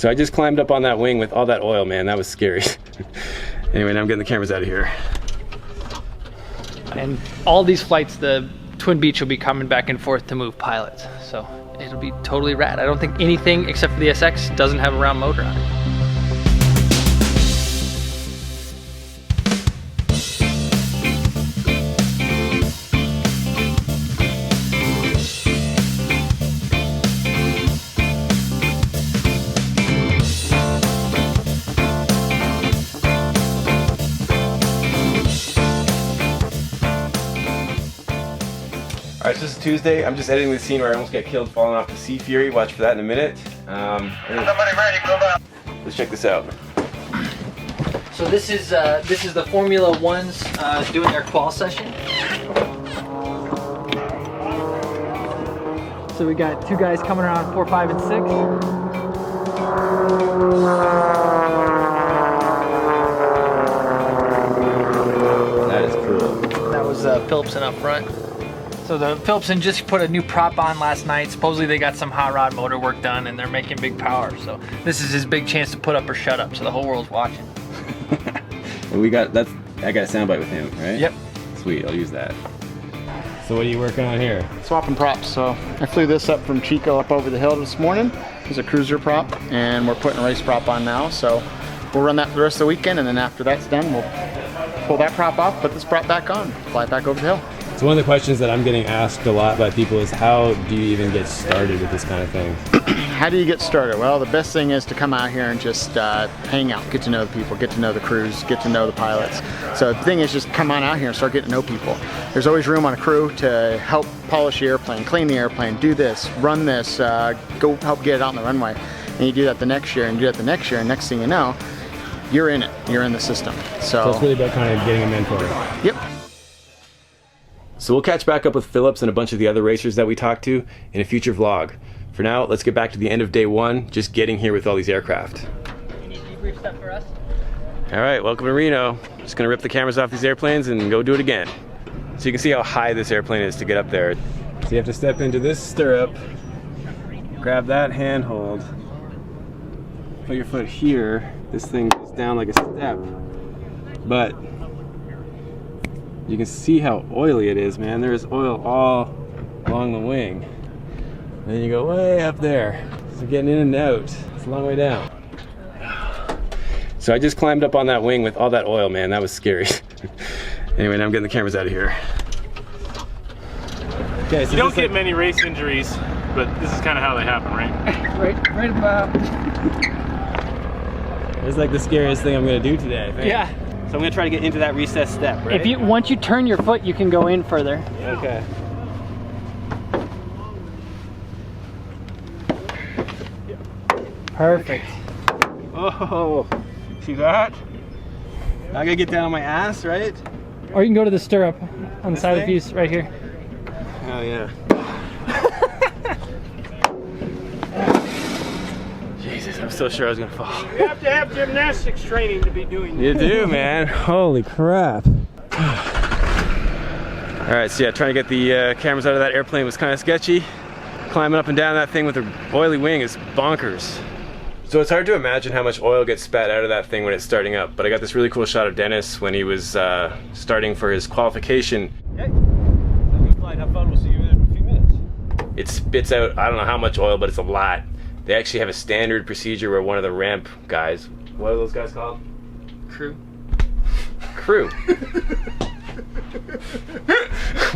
So I just climbed up on that wing with all that oil, man. That was scary. Anyway, now I'm getting the cameras out of here. And all these flights, the Twin Beach will be coming back and forth to move pilots. So it'll be totally rad. I don't think anything except for the SX doesn't have a round motor on it. Alright, so this is Tuesday. I'm just editing the scene where I almost get killed falling off the Sea Fury. Watch for that in a minute. Somebody ready, go down. Let's check this out. So this is the Formula Ones doing their qual session. So we got two guys coming around 4, 5, and 6. That is cool. That was Phillipson up front. So the Phillipson just put a new prop on last night. Supposedly they got some hot rod motor work done and they're making big power. So this is his big chance to put up or shut up. So the whole world's watching. And I got a soundbite with him, right? Yep. Sweet, I'll use that. So what are you working on here? Swapping props. So I flew this up from Chico up over the hill this morning. It's a cruiser prop and we're putting a race prop on now. So we'll run that for the rest of the weekend and then after that's done, we'll pull that prop off, put this prop back on, fly it back over the hill. So one of the questions that I'm getting asked a lot by people is how do you even get started with this kind of thing? How do you get started? Well, the best thing is to come out here and just hang out, get to know the people, get to know the crews, get to know the pilots. So the thing is just come on out here and start getting to know people. There's always room on a crew to help polish the airplane, clean the airplane, do this, run this, go help get it out on the runway. And you do that the next year and do that the next year and next thing you know, you're in it, you're in the system. So it's really about kind of getting a mentor. Yep. So we'll catch back up with Phillips and a bunch of the other racers that we talked to in a future vlog. For now, let's get back to the end of day one, just getting here with all these aircraft. Any debrief stuff for us? All right, welcome to Reno. Just gonna rip the cameras off these airplanes and go do it again. So you can see how high this airplane is to get up there. So you have to step into this stirrup, grab that handhold, put your foot here. This thing goes down like a step, but you can see how oily it is, man. There is oil all along the wing. And then you go way up there. So getting in and out, it's a long way down. So I just climbed up on that wing with all that oil, man. That was scary. Anyway, now I'm getting the cameras out of here. Okay, so you don't get many race injuries, but this is kind of how they happen, right? right about. It's like the scariest thing I'm gonna do today, I think. Yeah. So I'm gonna try to get into that recessed step, right? If once you turn your foot, you can go in further. Yeah. Okay. Perfect. Oh, see that? I gotta get down on my ass, right? Or you can go to the stirrup on the side of the piece right here. Oh yeah. Jesus, I'm so sure I was gonna fall. You have to have gymnastics training to be doing You do, man. Holy crap. Alright, so yeah, trying to get the cameras out of that airplane was kind of sketchy. Climbing up and down that thing with an oily wing is bonkers. So it's hard to imagine how much oil gets spat out of that thing when it's starting up, but I got this really cool shot of Dennis when he was starting for his qualification. Okay. Good flight, have fun, we'll see you in a few minutes. It spits out, I don't know how much oil, but it's a lot. They actually have a standard procedure where one of the ramp guys, what are those guys called? Crew. Crew.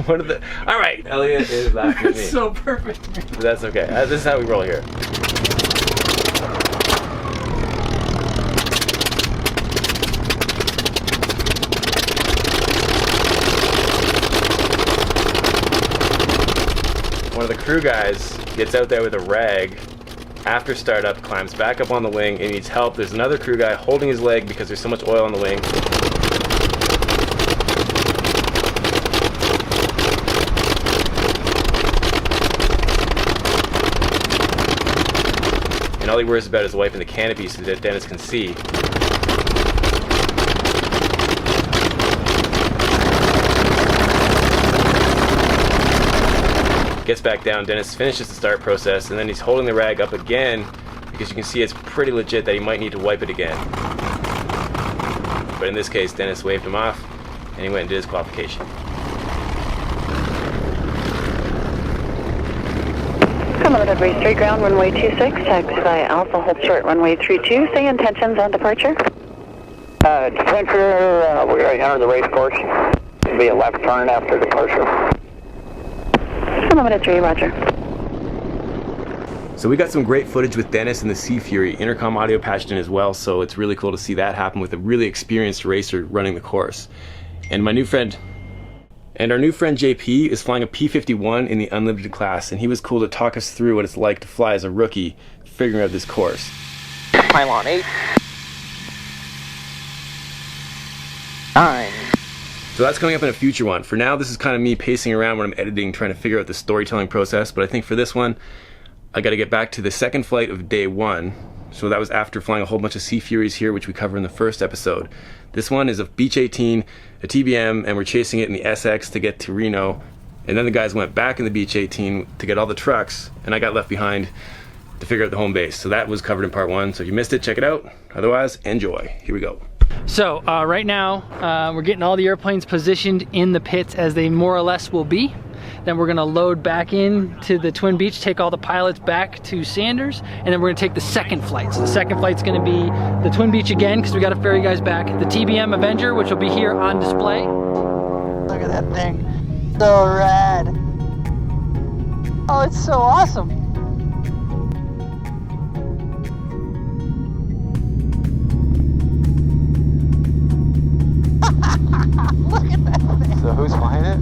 What are the? All right, Elliot is laughing at me. It's so perfect. But that's okay. This is how we roll here. One of the crew guys gets out there with a rag after startup, climbs back up on the wing and needs help. There's another crew guy holding his leg because there's so much oil on the wing. And all he worries about is wiping the canopy so that Dennis can see. Gets back down, Dennis finishes the start process, and then he's holding the rag up again because you can see it's pretty legit that he might need to wipe it again. But in this case, Dennis waved him off, and he went and did his qualification. Unlimited race straight ground, runway 26, taxi by Alpha, hold short, runway 32, say intentions on departure. Departure, we're going to enter the race course. It'll be a left turn after departure. Unlimited 3, roger. So we got some great footage with Dennis and the Sea Fury, intercom audio patched in as well, so it's really cool to see that happen with a really experienced racer running the course. And our new friend JP is flying a P-51 in the unlimited class, and he was cool to talk us through what it's like to fly as a rookie, figuring out this course. Pylon 8. 9. So that's coming up in a future one. For now, this is kind of me pacing around when I'm editing, trying to figure out the storytelling process, but I think for this one, I got to get back to the second flight of day 1. So that was after flying a whole bunch of Sea Furies here, which we cover in the first episode. This one is a Beech 18, a TBM, and we're chasing it in the SX to get to Reno. And then the guys went back in the Beech 18 to get all the trucks, and I got left behind to figure out the home base. So that was covered in part 1. So if you missed it, check it out. Otherwise, enjoy. Here we go. So right now, we're getting all the airplanes positioned in the pits as they more or less will be. Then we're gonna load back in to the Twin Beach, take all the pilots back to Sanders, and then we're gonna take the second flight. So the second flight's gonna be the Twin Beach again, because we gotta ferry guys back. The TBM Avenger, which will be here on display. Look at that thing, so rad. Oh, it's so awesome. Look at that thing. So who's flying it?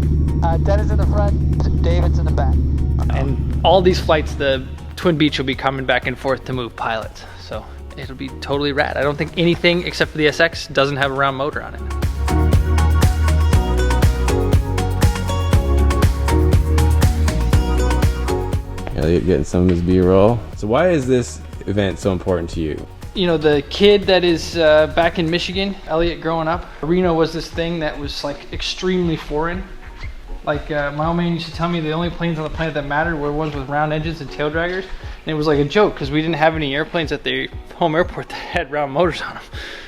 Dennis in the front, David's in the back. And all these flights, the Twin Beach will be coming back and forth to move pilots. So it'll be totally rad. I don't think anything except for the SX doesn't have a round motor on it. Elliot getting some of his B-roll. So why is this event so important to you? You know, the kid that is back in Michigan, Elliot growing up, Reno was this thing that was like extremely foreign. Like my old man used to tell me the only planes on the planet that mattered were ones with round engines and tail draggers. And it was like a joke because we didn't have any airplanes at the home airport that had round motors on them.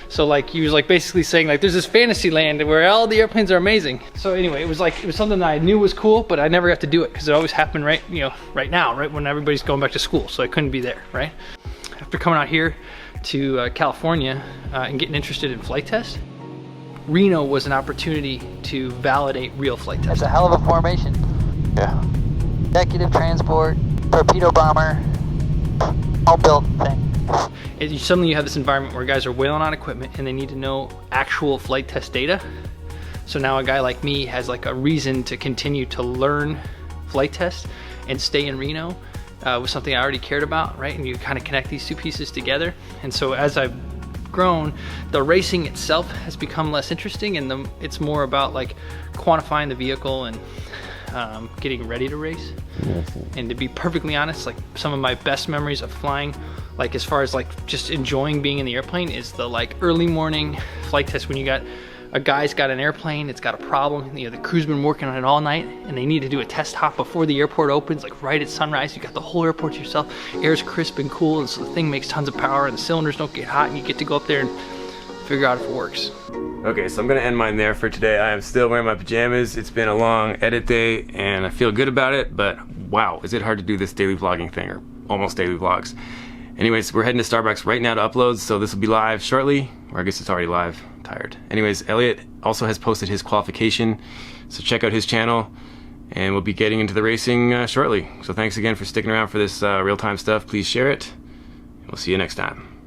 So like he was like basically saying like there's this fantasy land where all the airplanes are amazing. So anyway, it was something that I knew was cool, but I never got to do it because it always happened right now, right when everybody's going back to school. So I couldn't be there, right? After coming out here to California and getting interested in flight tests, Reno was an opportunity to validate real flight tests. It's a hell of a formation. Yeah. Executive transport, torpedo bomber, all built thing. Suddenly you have this environment where guys are wailing on equipment and they need to know actual flight test data. So now a guy like me has like a reason to continue to learn flight tests and stay in Reno was something I already cared about, right? And you kind of connect these two pieces together. And so as I've grown, the racing itself has become less interesting, and it's more about like quantifying the vehicle and getting ready to race. Yes. And to be perfectly honest, like some of my best memories of flying, like as far as like just enjoying being in the airplane, is the like early morning flight test when you got a guy's got an airplane, it's got a problem, you know, the crew's been working on it all night and they need to do a test hop before the airport opens, like right at sunrise. You got the whole airport to yourself, air's crisp and cool, and so the thing makes tons of power and the cylinders don't get hot, and you get to go up there and figure out if it works. Okay, so I'm gonna end mine there for today. I am still wearing my pajamas. It's been a long edit day and I feel good about it, but wow, is it hard to do this daily vlogging thing, or almost daily vlogs. Anyways, we're heading to Starbucks right now to upload, so this will be live shortly, or I guess it's already live. I'm tired. Anyways, Elliot also has posted his qualification, so check out his channel, and we'll be getting into the racing shortly. So thanks again for sticking around for this real-time stuff. Please share it, and we'll see you next time.